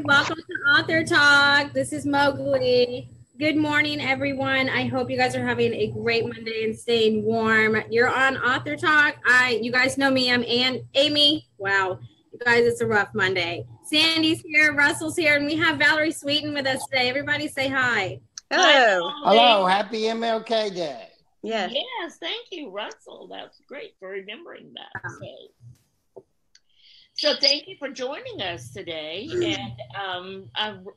Welcome to Author Talk. This is Mowgli. Good morning, everyone. I hope you guys are having a great Monday and staying warm. You're on Author Talk. You guys know me. I'm Amy. Wow, you guys, it's a rough Monday. Sandy's here, Russell's here, and we have Valerie Sweeten with us today. Everybody say hi. Hello. Hello. Happy MLK Day. Yes. Yes, thank you, Russell. That's great for remembering that. So thank you for joining us today. And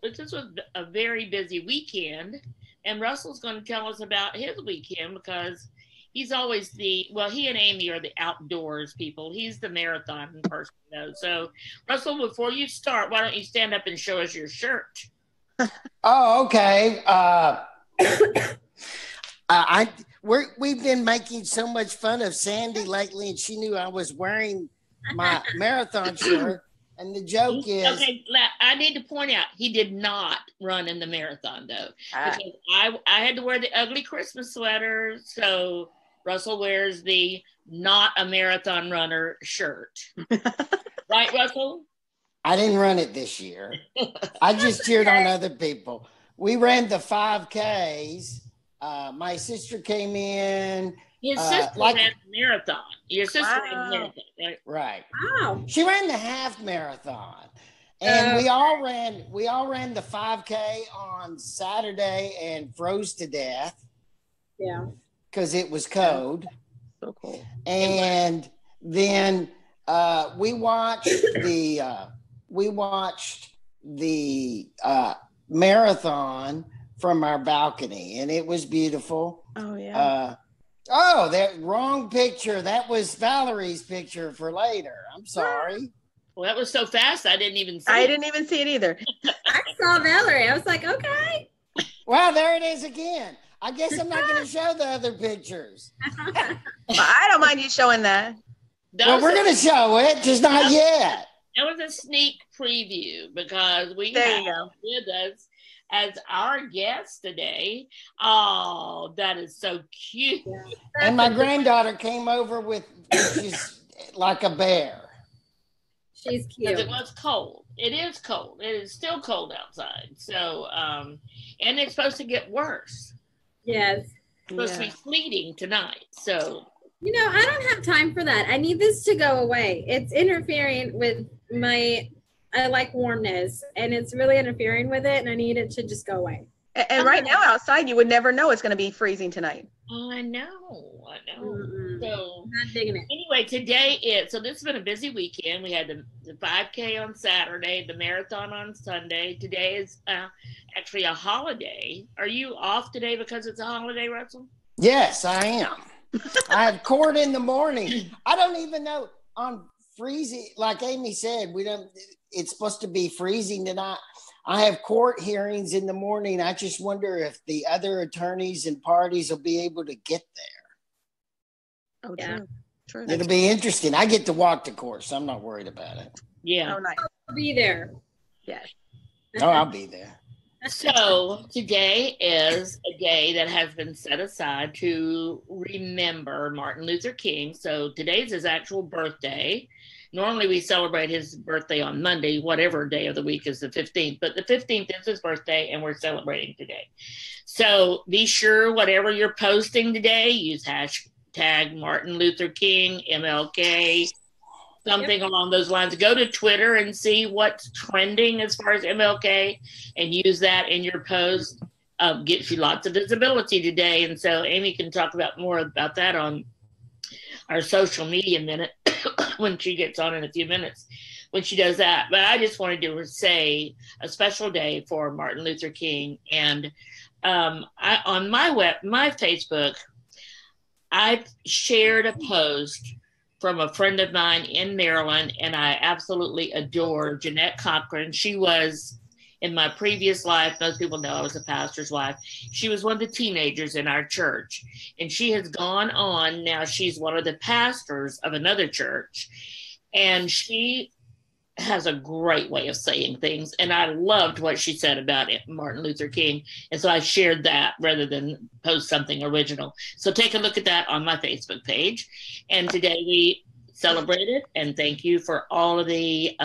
this was a very busy weekend. And Russell's going to tell us about his weekend because he's always he and Amy are the outdoors people. He's the marathon person, though. So, Russell, before you start, why don't you stand up and show us your shirt? Oh, okay. We've been making so much fun of Sandy lately, and she knew I was wearing my marathon shirt. And the joke is, okay, I need to point out he did not run in the marathon though, because I had to wear the ugly Christmas sweater. So Russell wears the not a marathon runner shirt, right, Russell? I didn't run it this year. I just cheered on other people. We ran the 5Ks. My sister came in. Your sister ran the marathon. Your sister ran the marathon, right? Right. Wow. She ran the half marathon. And we all ran the 5K on Saturday and froze to death. Yeah. Because it was cold. So cool. And then we watched the marathon from our balcony, and it was beautiful. Oh yeah. That wrong picture. That was Valerie's picture for later. I'm sorry. Well, that was so fast I didn't even see I didn't even see it either. I saw Valerie. I was like, okay. Well, there it is again. I guess I'm not going to show the other pictures. Well, I don't mind you showing that. Well, we're going to show it, just not yet. That was a sneak preview because we There have you go. with us as our guest today. Oh, that is so cute. And my granddaughter came over she's like a bear. She's cute. Because it was cold. It is cold. It is still cold outside. So, and it's supposed to get worse. Yes. It's supposed to be sleeting tonight. So, I don't have time for that. I need this to go away. It's interfering with I like warmness, and it's really interfering with it, and I need it to just go away. And right now outside, you would never know it's going to be freezing tonight. I know. Mm-mm. So, Not digging it. anyway, so this has been a busy weekend. We had the 5K on Saturday, the marathon on Sunday. Today is actually a holiday. Are you off today because it's a holiday, Russell? Yes, I am. I have court in the morning. I don't even know on freezing, like Amy said, it's supposed to be freezing tonight. I have court hearings in the morning. I just wonder if the other attorneys and parties will be able to get there. Oh, Yeah. True. It'll be interesting. I get to walk the court, so I'm not worried about it. Yeah. Oh, nice. I'll be there. Yes. Oh, I'll be there. So today is a day that has been set aside to remember Martin Luther King. So today's his actual birthday. Normally we celebrate his birthday on Monday, whatever day of the week is the 15th, but the 15th is his birthday and we're celebrating today. So be sure whatever you're posting today, use hashtag Martin Luther King, MLK, something along those lines. Go to Twitter and see what's trending as far as MLK and use that in your post. Gets you lots of visibility today. And so Amy can talk more about that on our social media minute when she gets on in a few minutes when she does that. But I just wanted to say a special day for Martin Luther King. And on my Facebook, I shared a post from a friend of mine in Maryland, and I absolutely adore Jeanette Cochran. She was, in my previous life, most people know I was a pastor's wife. She was one of the teenagers in our church, and she has gone on. Now she's one of the pastors of another church, and she has a great way of saying things, and I loved what she said about Martin Luther King, and so I shared that rather than post something original. So take a look at that on my Facebook page. And today we celebrated, and thank you for all of the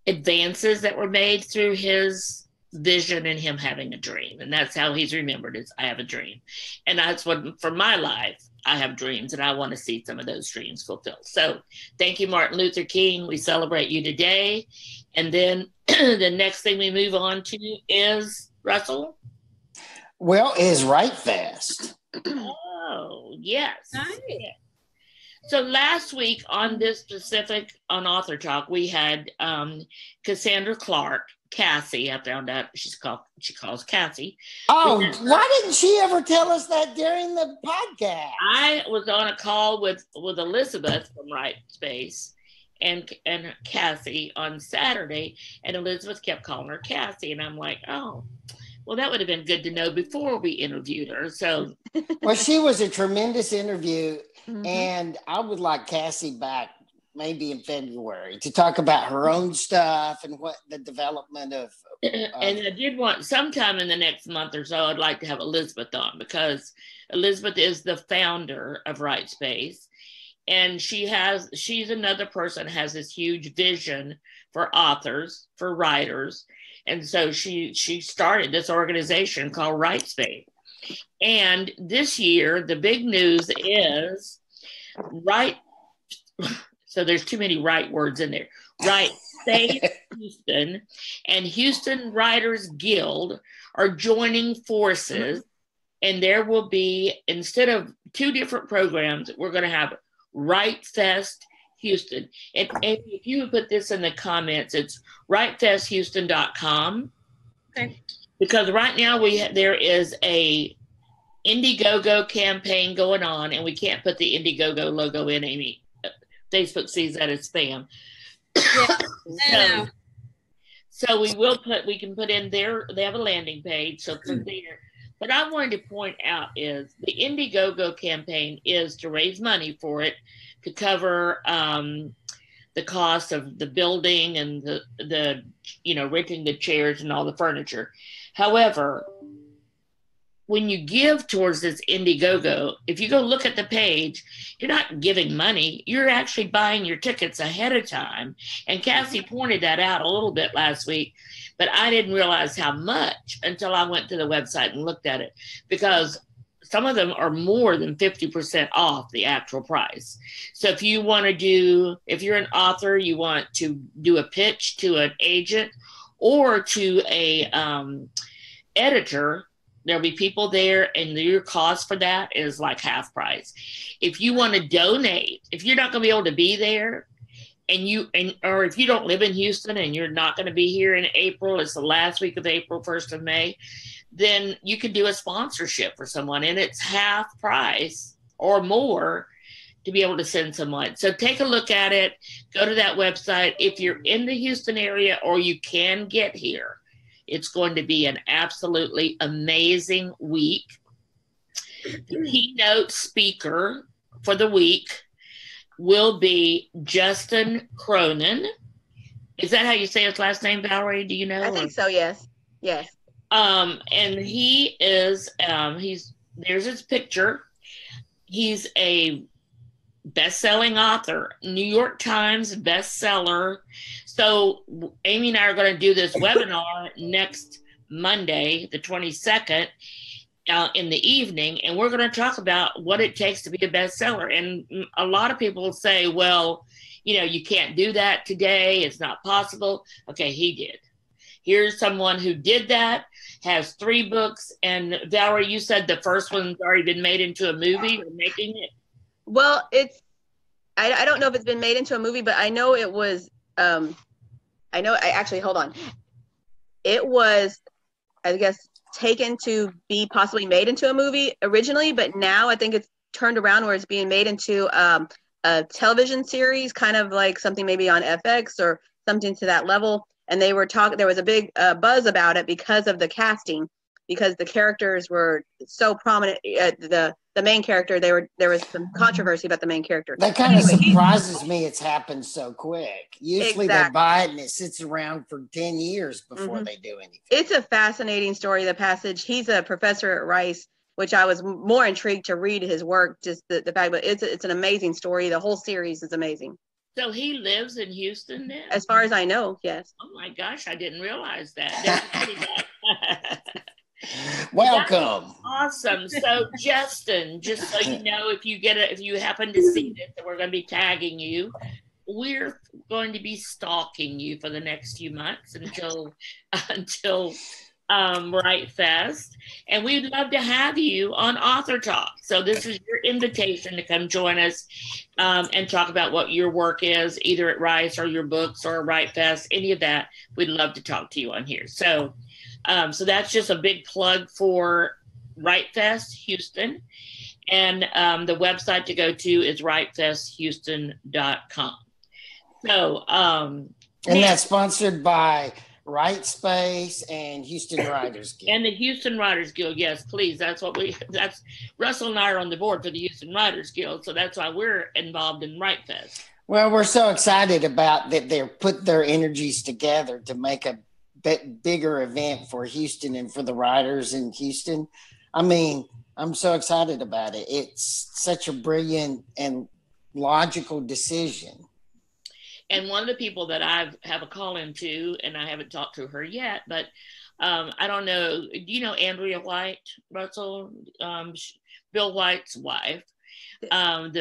advances that were made through his vision and him having a dream. And that's how he's remembered, is I have a dream. And that's what, for my life, I have dreams, and I want to see some of those dreams fulfilled. So thank you, Martin Luther King. We celebrate you today. And then the next thing we move on to is Russell. Well, is Right Fest. Oh, yes. Nice. So last week on this specific, on Author Talk, we had Cassandra Clark, Cassie. I found out she calls Cassie. Oh, why didn't she ever tell us that during the podcast? I was on a call with Elizabeth from Right Space and Cassie on Saturday, and Elizabeth kept calling her Cassie, and I'm like, oh, well, that would have been good to know before we interviewed her. So, well, she was a tremendous interview, Mhm. and I would like Cassie back maybe in February to talk about her own stuff and what the development of. And I did want sometime in the next month or so, I'd like to have Elizabeth on, because Elizabeth is the founder of Right Space. And she's another person has this huge vision for authors, for writers. And so she started this organization called Right Space. And this year, the big news is so there's too many right words in there. Right Space Houston and Houston Writers Guild are joining forces. And there will be, instead of two different programs, we're going to have Right Fest Houston. And if you would put this in the comments, it's rightfesthouston.com. Okay. Because right now there is a Indiegogo campaign going on, and we can't put the Indiegogo logo in, Amy. Facebook sees that as spam. Yeah, I know. So we can put in there, they have a landing page. So from there, but I wanted to point out is the Indiegogo campaign is to raise money for it to cover the cost of the building and the renting the chairs and all the furniture. However, when you give towards this Indiegogo, if you go look at the page, you're not giving money. You're actually buying your tickets ahead of time. And Cassie pointed that out a little bit last week, but I didn't realize how much until I went to the website and looked at it, because some of them are more than 50% off the actual price. So if you're an author, you want to do a pitch to an agent or to a editor, there'll be people there, and your cost for that is like half price. If you want to donate, if you're not going to be able to be there, or if you don't live in Houston and you're not going to be here in April, it's the last week of April, 1st of May, then you can do a sponsorship for someone, and it's half price or more to be able to send someone. So take a look at it. Go to that website. If you're in the Houston area or you can get here, it's going to be an absolutely amazing week. The keynote speaker for the week will be Justin Cronin. Is that how you say his last name, Valerie? Do you know? I think so, yes. Yes. And he is, there's his picture. He's a best-selling author, New York Times bestseller. So Amy and I are going to do this webinar next Monday, the 22nd, in the evening, and we're going to talk about what it takes to be a bestseller. And a lot of people say, well, you can't do that today. It's not possible. Okay, he did. Here's someone who did that, has 3 books. And Valerie, you said the first one's already been made into a movie, or making it? Well, I don't know if it's been made into a movie, but I know it was, hold on. It was, I guess, taken to be possibly made into a movie originally, but now I think it's turned around where it's being made into a television series, kind of like something maybe on FX or something to that level. And they were talking, there was a big buzz about it because of the casting, because the characters were so prominent. The main character, there was some controversy about the main character. That kind of surprises me. It's happened so quick. Usually Exactly. they buy it and it sits around for 10 years before they do anything. It's a fascinating story, The Passage. He's a professor at Rice, which I was more intrigued to read his work, just the fact, but it's an amazing story. The whole series is amazing. So he lives in Houston then? As far as I know, yes. Oh my gosh, I didn't realize that. Welcome. That's awesome. So Justin, just so you know, if you happen to see this, that we're going to be tagging you. We're going to be stalking you for the next few months until Write Fest, and we'd love to have you on Author Talk. So this is your invitation to come join us and talk about what your work is, either at Rice or your books or Write Fest, any of that. We'd love to talk to you on here. So that's just a big plug for Write Fest Houston, and the website to go to is writefesthouston.com. So and that's sponsored by Write Space and Houston Writers Guild. And the Houston Writers Guild, yes, please. That's Russell and I are on the board for the Houston Writers Guild, so that's why we're involved in Write Fest. Well, we're so excited about that they're put their energies together to make a bigger event for Houston and for the writers in Houston. I mean, I'm so excited about it. It's such a brilliant and logical decision. And one of the people that I have a call into, and I haven't talked to her yet, but I don't know. Do you know Andrea White, Russell? Bill White's wife. And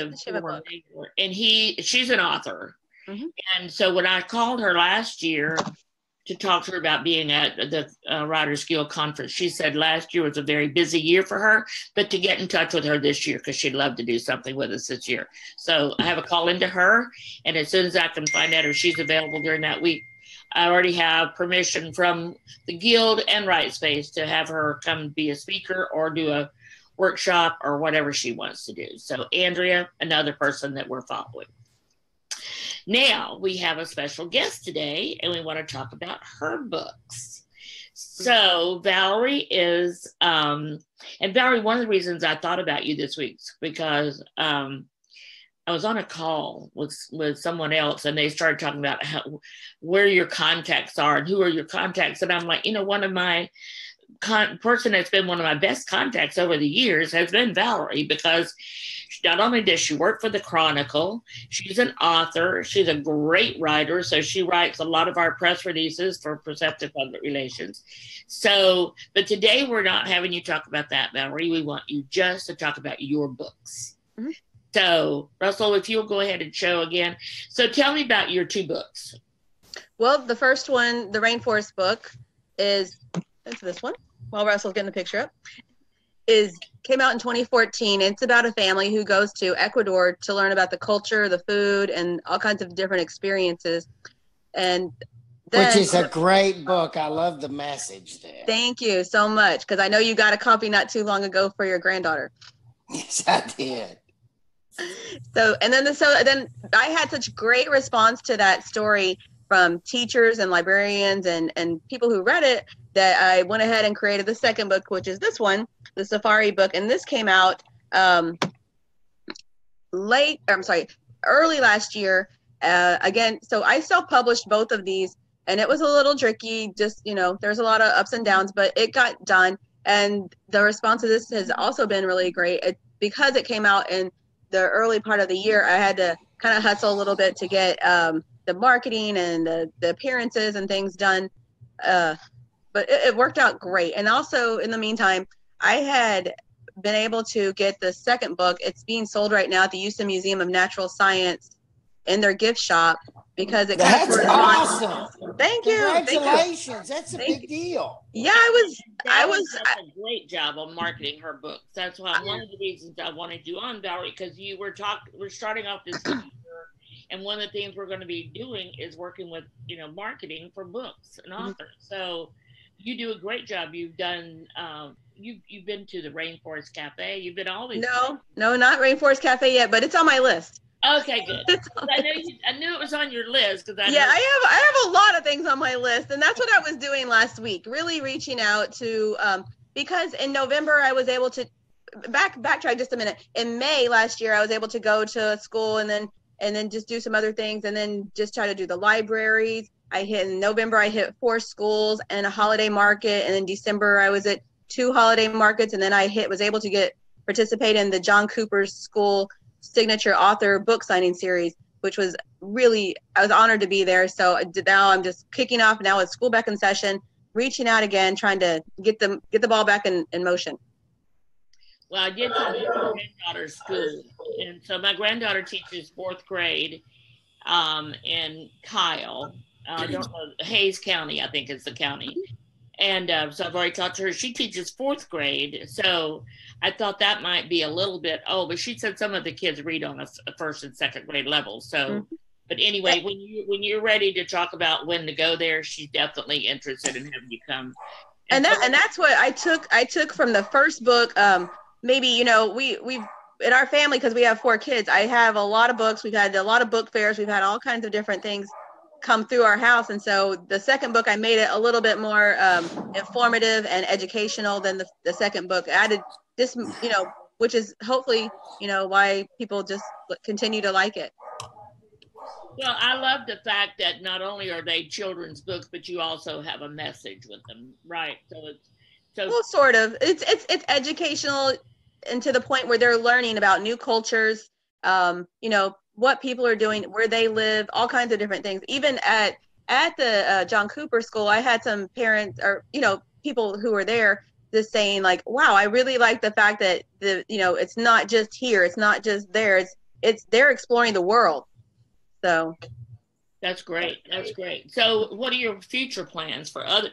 she's an author. Mm-hmm. And so when I called her last year to talk to her about being at the Writers Guild conference, she said last year was a very busy year for her, but to get in touch with her this year because she'd love to do something with us this year. So I have a call into her, and as soon as I can find out if she's available during that week, I already have permission from the Guild and Write Space to have her come be a speaker or do a workshop or whatever she wants to do. So Andrea, another person that we're following. Now we have a special guest today, and we want to talk about her books. So Valerie is, and Valerie, one of the reasons I thought about you this week is because I was on a call with someone else, and they started talking about where your contacts are and who are your contacts. And I'm like, one of my person that's been one of my best contacts over the years has been Valerie, because not only does she work for the Chronicle, she's an author, she's a great writer, so she writes a lot of our press releases for Perceptive Public Relations. So, but today we're not having you talk about that, Valerie. We want you just to talk about your books. Mm-hmm. So, Russell, if you'll go ahead and show again. So tell me about your two books. Well, the first one, the Rainforest book, is this one, while Russell's getting the picture up, came out in 2014. It's about a family who goes to Ecuador to learn about the culture, the food, and all kinds of different experiences. And then, which is a great book. I love the message there. Thank you so much, because I know you got a copy not too long ago for your granddaughter. Yes, I did. So then I had such great response to that story from teachers and librarians and people who read it that I went ahead and created the second book, which is this one, the Safari book. And this came out early last year. Again, so I self-published both of these, and it was a little tricky. Just, there's a lot of ups and downs, but it got done. And the response to this has also been really great. Because it came out in the early part of the year, I had to kind of hustle a little bit to get the marketing and the appearances and things done. But it worked out great. And also, in the meantime, I had been able to get the second book. It's being sold right now at the Houston Museum of Natural Science in their gift shop, because it That's awesome. Thank you. Congratulations. That's a big deal. Yeah, I was a great job on marketing her books. That's why one of the reasons I wanted you on, Valerie, because we're starting off this year, and one of the things we're going to be doing is working with, marketing for books and authors. So you do a great job. You've done, you've been to the Rainforest Cafe. You've been all these. No, not Rainforest Cafe yet, but it's on my list. Okay, good. I knew it was on your list because I have a lot of things on my list, and that's what I was doing last week. Really reaching out to because in November I was able to backtrack just a minute. In May last year, I was able to go to a school and then just do some other things, and then just try to do the libraries. In November, I hit 4 schools and a holiday market, and in December I was at 2 holiday markets, and then I was able to participate in the John Cooper's School signature author book signing series, which was I was honored to be there. So now I'm just kicking off now with school back in session, reaching out again, trying to get the ball back in motion. Well, I did talk to my granddaughter's school, and so my granddaughter teaches fourth grade in Kyle. I don't know, Hayes County, I think is the county. And so I've already talked to her. She teaches fourth grade, so I thought that might be a little bit. Oh, but she said some of the kids read on a first and second grade level. So, but anyway, when you're ready to talk about when to go there, she's definitely interested in having you come. And that's what I took from the first book. Maybe we've in our family, because we have 4 kids. I have a lot of books. We've had a lot of book fairs. We've had all kinds of different things come through our house, and so the second book I made it a little bit more informative and educational than the second book. I added this, which is hopefully why people just continue to like it. Well, I love the fact that not only are they children's books, but you also have a message with them, right? Well, sort of. It's educational, and to the point where they're learning about new cultures, what people are doing, where they live, all kinds of different things. Even at the John Cooper School, I had some parents or people who were there just saying like, "Wow, I really like the fact that it's not just here, it's not just there, it's they're exploring the world." So that's great. That's great. So, what are your future plans for other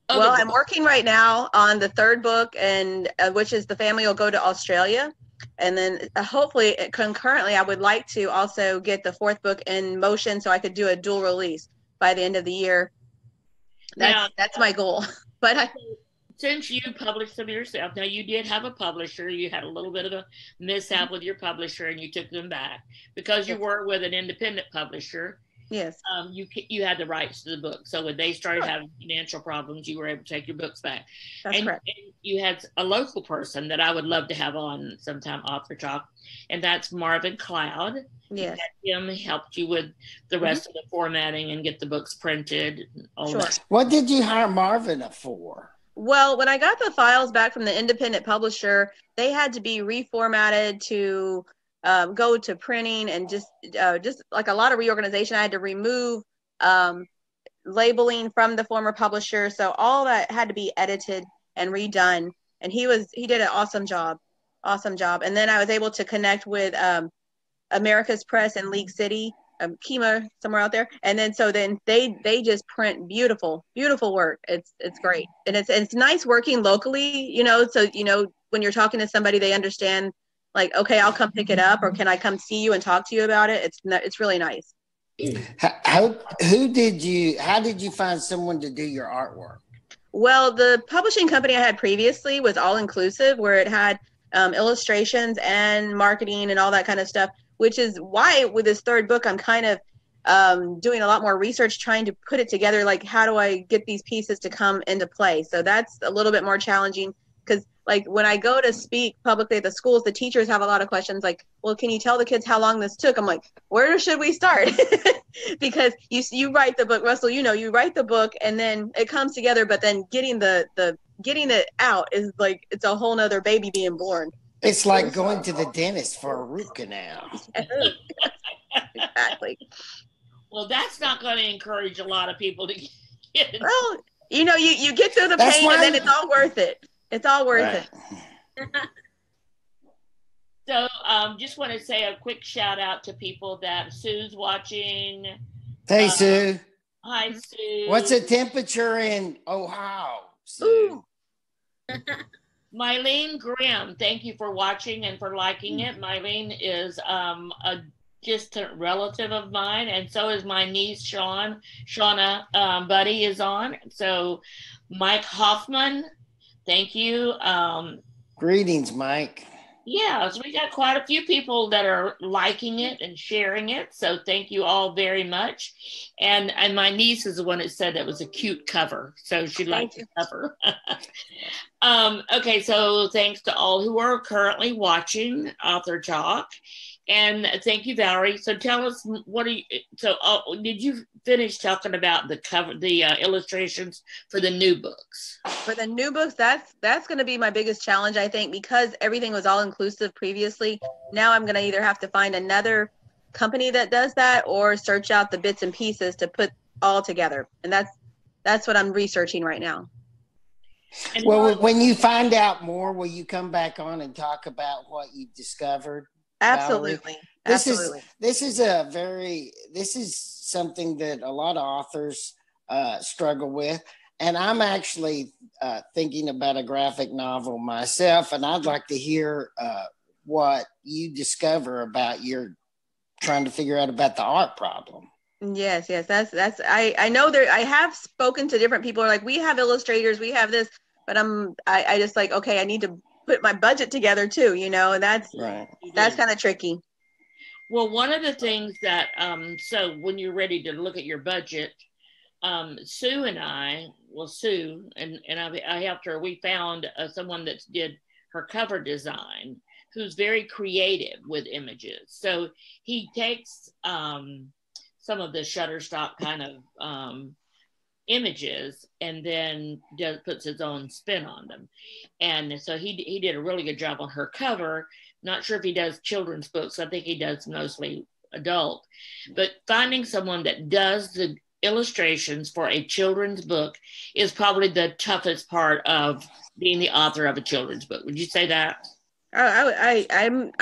Well, books? I'm working right now on the third book, and which is The Family Will Go to Australia. And then hopefully concurrently, I would like to also get the fourth book in motion so I could do a dual release by the end of the year. That's my goal. But since you published them yourself, now you did have a publisher. You had a little bit of a mishap with your publisher, and you took them back because you were with an independent publisher. Yes. You had the rights to the book. So when they started having financial problems, you were able to take your books back. That's correct. And you had a local person that I would love to have on sometime Author Talk, and that's Marvin Cloud. Yes. Him helped you with the rest of the formatting and get the books printed. And all that. What did you hire Marvin for? Well, when I got the files back from the independent publisher, they had to be reformatted to go to printing, and just like a lot of reorganization. I had to remove labeling from the former publisher, so all that had to be edited and redone. And he did an awesome job. And then I was able to connect with America's Press in League City, Kima somewhere out there, and then they just print beautiful work. It's great, and it's nice working locally. So when you're talking to somebody, they understand. Like, okay, I'll come pick it up, or can I come see you and talk to you about it? It's really nice. How did you find someone to do your artwork? Well, the publishing company I had previously was all inclusive, where it had illustrations and marketing and all that kind of stuff, which is why with this third book, I'm kind of doing a lot more research, trying to put it together. Like, how do I get these pieces to come into play? So that's a little bit more challenging, because like when I go to speak publicly at the schools, the teachers have a lot of questions like, well, can you tell the kids how long this took? I'm like, where should we start? Because you write the book, Russell, you write the book and then it comes together, but then getting getting it out is like, it's a whole nother baby being born. It's like going to the dentist for a root canal. Exactly. Well, that's not going to encourage a lot of people to get it. Well, you get through the pain and then it's all worth it. It's all worth it. So just want to say a quick shout out to people that Sue's watching. Hey, Sue. Hi, Sue. What's the temperature in Ohio, Sue? Mylene Grimm, thank you for watching and for liking it. Mylene is a distant relative of mine, and so is my niece, Shauna Buddy is on. So Mike Hoffman, thank you. Greetings, Mike. Yeah, so we got quite a few people that are liking it and sharing it. So thank you all very much. And my niece is the one that said that was a cute cover. So she liked the cover. Okay, so thanks to all who are currently watching Author Talk. And thank you, Valerie. So tell us, did you finish talking about the cover, the illustrations for the new books? For the new books, that's going to be my biggest challenge, I think, because everything was all inclusive previously. Now I'm going to either have to find another company that does that, or search out the bits and pieces to put all together. And that's what I'm researching right now. And Well, when you find out more, will you come back on and talk about what you discovered? Absolutely. Valerie? This is something that a lot of authors struggle with. And I'm actually thinking about a graphic novel myself, and I'd like to hear what you discover about your trying to figure out about the art problem. Yes. That's I know there. I have spoken to different people who are like, we have illustrators, we have this, but I just like, okay, I need to put my budget together too, and that's kind of tricky. Well, one of the things that so when you're ready to look at your budget, Sue and I helped her. We found someone that did her cover design, who's very creative with images. So he takes some of the Shutterstock kind of images and then puts his own spin on them. And so he did a really good job on her cover. Not sure if he does children's books. I think he does mostly adult. But finding someone that does the illustrations for a children's book is probably the toughest part of being the author of a children's book. Would you say that? I'm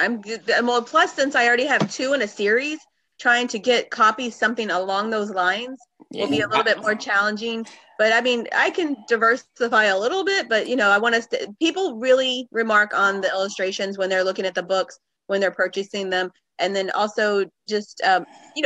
well, plus since I already have 2 in a series, trying to copy something along those lines will be a little bit more challenging. But I mean, I can diversify a little bit, but I want to people really remark on the illustrations when they're looking at the books, when they're purchasing them. And then also just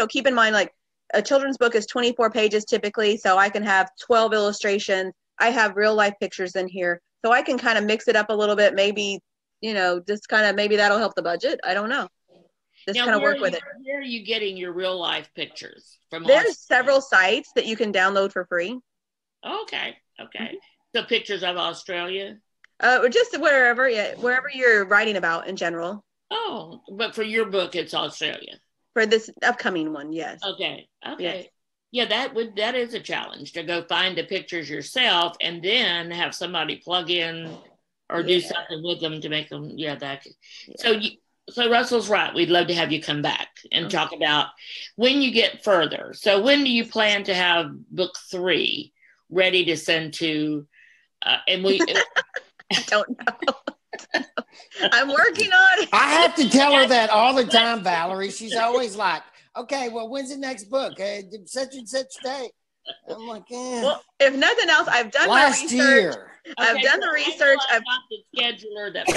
keep in mind, like, a children's book is 24 pages typically, so I can have 12 illustrations. I have real life pictures in here, so I can kind of mix it up a little bit. Maybe, just kind of, maybe that'll help the budget. I don't know. Just kind of work with it. Where are you getting your real life pictures from? There's several sites that you can download for free. Okay. So pictures of Australia? Or just wherever you're writing about in general. Oh, but for your book, it's Australia. For this upcoming one, yes. Okay. Yes. Yeah, that is a challenge, to go find the pictures yourself and then have somebody plug in or do something with them to make them. Yeah, that. Yeah. So Russell's right. We'd love to have you come back and talk about when you get further. So when do you plan to have book 3 ready to send to? And we. I don't know. I'm working on it. I have to tell her that all the time, Valerie. She's always like, okay, well, when's the next book? Such and such day. I'm like, Well, if nothing else, I've done last my research. year. I've done the research. I've got the scheduler that.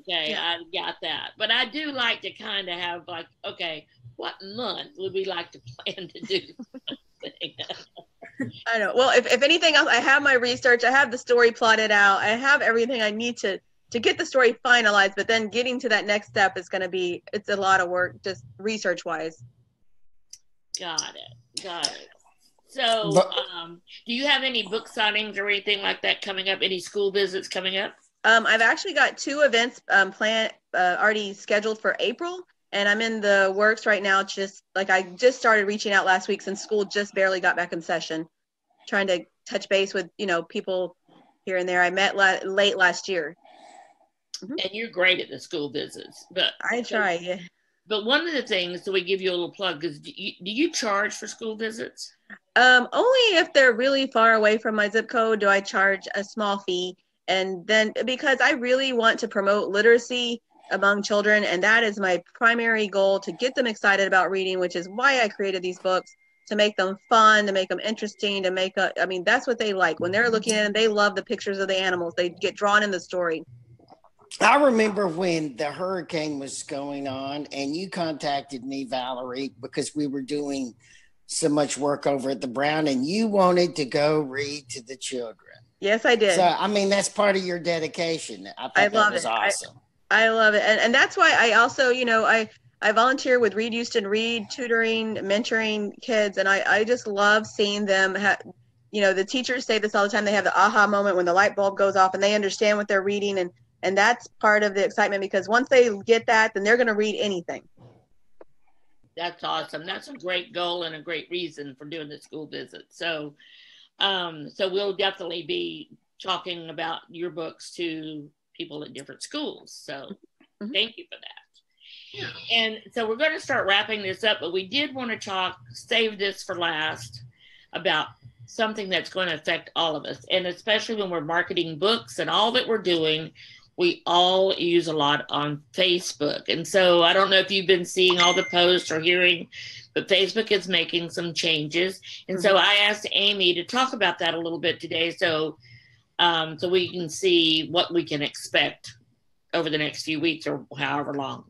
Okay, yeah. I got that. But I do like to kind of have, like, okay, what month would we like to plan to do something? I know. Well, if anything else, I have my research. I have the story plotted out. I have everything I need to get the story finalized. But then getting to that next step is going to be, it's a lot of work, just research wise. Got it. So, do you have any book signings or anything like that coming up? Any school visits coming up? I've actually got 2 events planned, already scheduled for April, and I'm in the works right now. Just like I just started reaching out last week since school just barely got back in session, trying to touch base with people here and there. I met late last year. Mm-hmm. And you're great at the school visits, but I try. Yeah. But one of the things, so we give you a little plug, is do you charge for school visits? Only if they're really far away from my zip code do I charge a small fee. And then because I really want to promote literacy among children, and that is my primary goal, to get them excited about reading, which is why I created these books, to make them fun, to make them interesting, that's what they like. When they're looking at them, they love the pictures of the animals. They get drawn in the story. I remember when the hurricane was going on and you contacted me, Valerie, because we were doing so much work over at the Brown and you wanted to go read to the children. Yes, I did. So, that's part of your dedication. I love that was awesome. I love it. And that's why I also, I volunteer with Read Houston Read, tutoring, mentoring kids. And I just love seeing them the teachers say this all the time. They have the aha moment when the light bulb goes off and they understand what they're reading. And that's part of the excitement, because once they get that, then they're going to read anything. That's awesome. That's a great goal and a great reason for doing the school visit. So we'll definitely be talking about your books to people at different schools. So Thank you for that. And so we're going to start wrapping this up, but we did want to save this for last, about something that's going to affect all of us. And especially when we're marketing books and all that we're doing, we all use a lot on Facebook. And so I don't know if you've been seeing all the posts or hearing, but Facebook is making some changes. And so I asked Amy to talk about that a little bit today, so we can see what we can expect over the next few weeks or however long.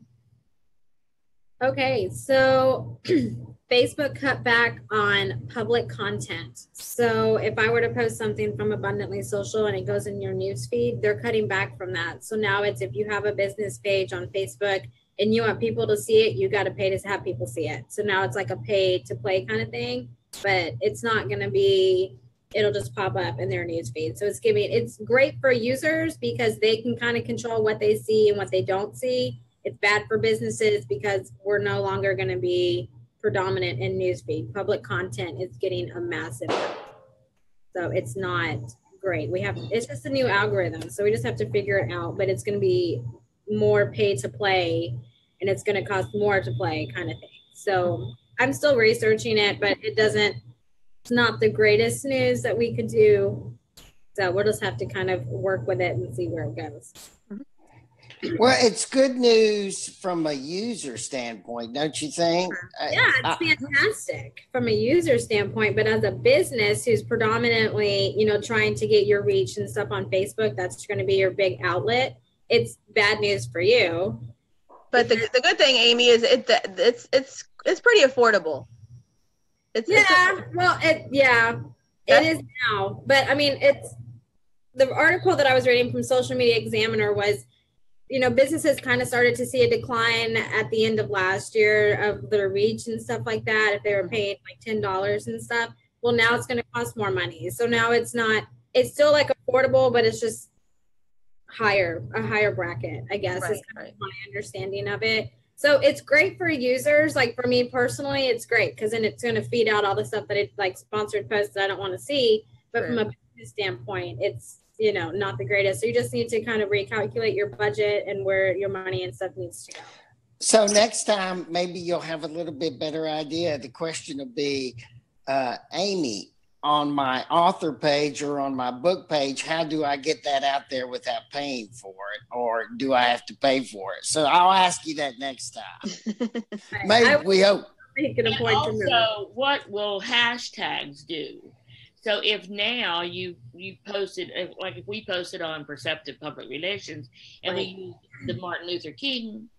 Okay, so Facebook cut back on public content. So if I were to post something from Abundantly Social and it goes in your news feed, they're cutting back from that. So now it's, if you have a business page on Facebook and you want people to see it, you got to pay to have people see it. So now it's like a pay to play kind of thing, but it's not going to be, it'll just pop up in their news feed. So it's great for users because they can kind of control what they see and what they don't see. It's bad for businesses because we're no longer going to be predominant in newsfeed. Public content is getting a massive, so it's not great. It's just a new algorithm, so we just have to figure it out. But it's going to be more pay to play, and it's going to cost more to play, kind of thing. So I'm still researching it, but it's not the greatest news that we could do. So we'll just have to kind of work with it and see where it goes. Well, it's good news from a user standpoint, don't you think? Yeah, it's fantastic from a user standpoint, but as a business who's predominantly, trying to get your reach and stuff on Facebook, that's going to be your big outlet. It's bad news for you. But the good thing, Amy, is it's pretty affordable. It is now. But I mean, it's the article that I was reading from Social Media Examiner was, businesses kind of started to see a decline at the end of last year of their reach and stuff like that. If they were paying like $10 and stuff, well, now it's going to cost more money. So now it's still like affordable, but it's just a higher bracket, I guess, is kind of my understanding of it. So it's great for users. Like for me personally, it's great because then it's going to feed out all the stuff that it's like sponsored posts that I don't want to see. But from a business standpoint, it's, not the greatest. So you just need to kind of recalculate your budget and where your money and stuff needs to go. So next time, maybe you'll have a little bit better idea. The question will be, Amy, on my author page or on my book page, how do I get that out there without paying for it? Or do I have to pay for it? So I'll ask you that next time. Maybe we hope. And also, what will hashtags do? So if now you posted, like if we posted on Perceptive Public Relations and we used the Martin Luther King,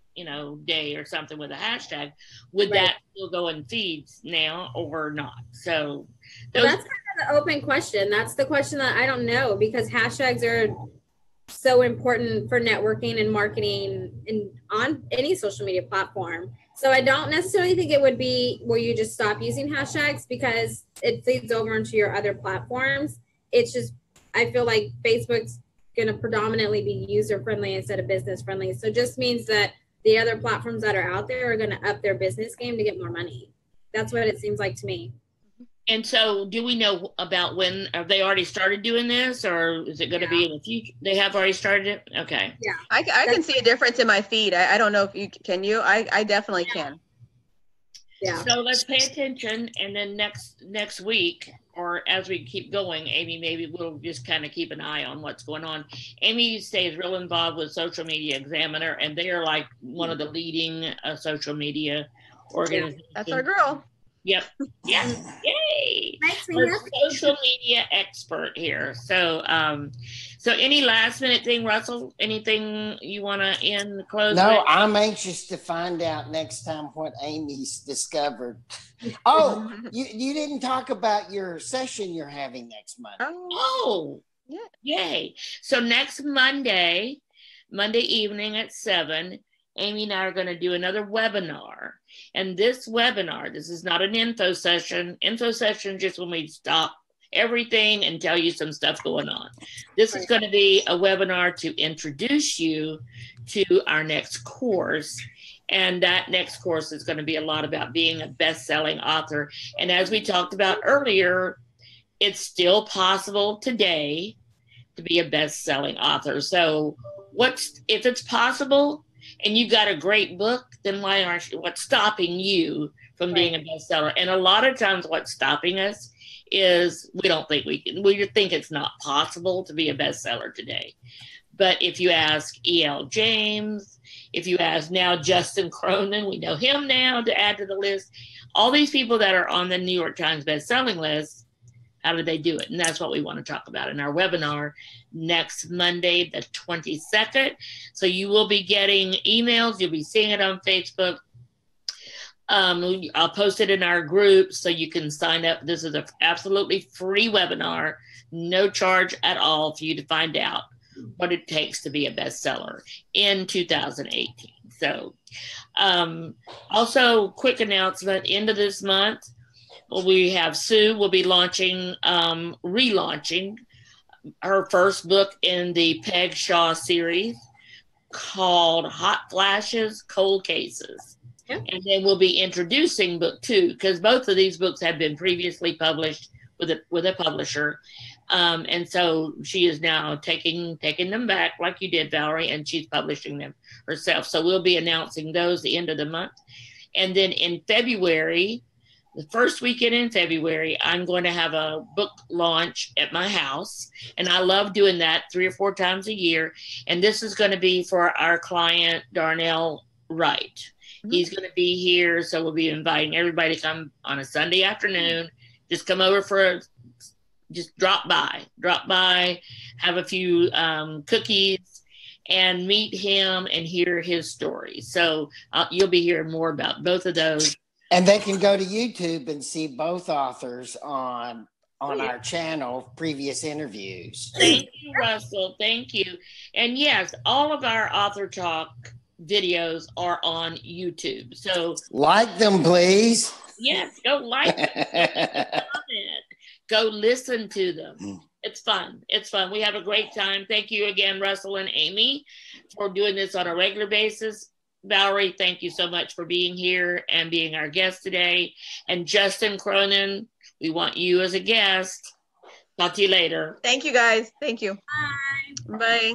day or something with a hashtag, would that still go in feeds now or not? So that's kind of the open question. That's the question that I don't know, because hashtags are so important for networking and marketing on any social media platform. So I don't necessarily think it would be where you just stop using hashtags because it feeds over into your other platforms. It's just, I feel like Facebook's going to predominantly be user friendly instead of business friendly. So it just means that the other platforms that are out there are going to up their business game to get more money. That's what it seems like to me. And so do we know about when, have they already started doing this, or is it going to be in the future? They have already started it? Okay. Yeah. I can see a difference in my feed. I don't know if you can. I definitely can. Yeah. So let's pay attention. And then next week, or as we keep going, Amy, maybe we'll just kind of keep an eye on what's going on. Amy stays real involved with Social Media Examiner, and they are like one of the leading social media organizations. Yeah, that's our girl. Yep. Yeah. Yay. We're social media expert here. So so any last minute thing, Russell? Anything you want to end the close No, with? I'm anxious to find out next time what Amy's discovered. Oh, you didn't talk about your session you're having next month. Oh, yeah. Yay. So next Monday evening at 7, Amy and I are going to do another webinar. And this webinar, this is not an info session. Info session just when we stop everything and tell you some stuff going on. This is going to be a webinar to introduce you to our next course. And that next course is going to be a lot about being a best-selling author. And as we talked about earlier, it's still possible today to be a best-selling author. So if it's possible, and you got a great book, then why aren't you? What's stopping you from being a bestseller? And a lot of times what's stopping us is we don't think we can. We think it's not possible to be a bestseller today. But if you ask E.L. James, if you ask now Justin Cronin, we know him now to add to the list. All these people that are on the New York Times bestselling list, how did they do it? And that's what we want to talk about in our webinar next Monday, the 22nd. So you will be getting emails. You'll be seeing it on Facebook. I'll post it in our group so you can sign up. This is an absolutely free webinar, no charge at all for you to find out what it takes to be a bestseller in 2018. So also quick announcement, end of this month, we have Sue will be launching, relaunching her first book in the Peg Shaw series called Hot Flashes, Cold Cases. Yep. And then we'll be introducing book 2, because both of these books have been previously published with a publisher. And so she is now taking them back like you did, Valerie, and she's publishing them herself. So we'll be announcing those the end of the month. And then in February, the first weekend in February, I'm going to have a book launch at my house. And I love doing that 3 or 4 times a year. And this is going to be for our client, Darnell Wright. Mm-hmm. He's going to be here. So we'll be inviting everybody to come on a Sunday afternoon. Just come over just drop by, have a few cookies, and meet him and hear his story. So you'll be hearing more about both of those. And they can go to YouTube and see both authors on our channel, previous interviews. Thank you, Russell. Thank you. And yes, all of our Author Talk videos are on YouTube. So like them, please. Yes, go like them. Go listen to them. It's fun. It's fun. We have a great time. Thank you again, Russell and Amy, for doing this on a regular basis. Valerie, thank you so much for being here and being our guest today. And Justin Cronin, we want you as a guest. Talk to you later. Thank you, guys. Thank you. Bye. Bye.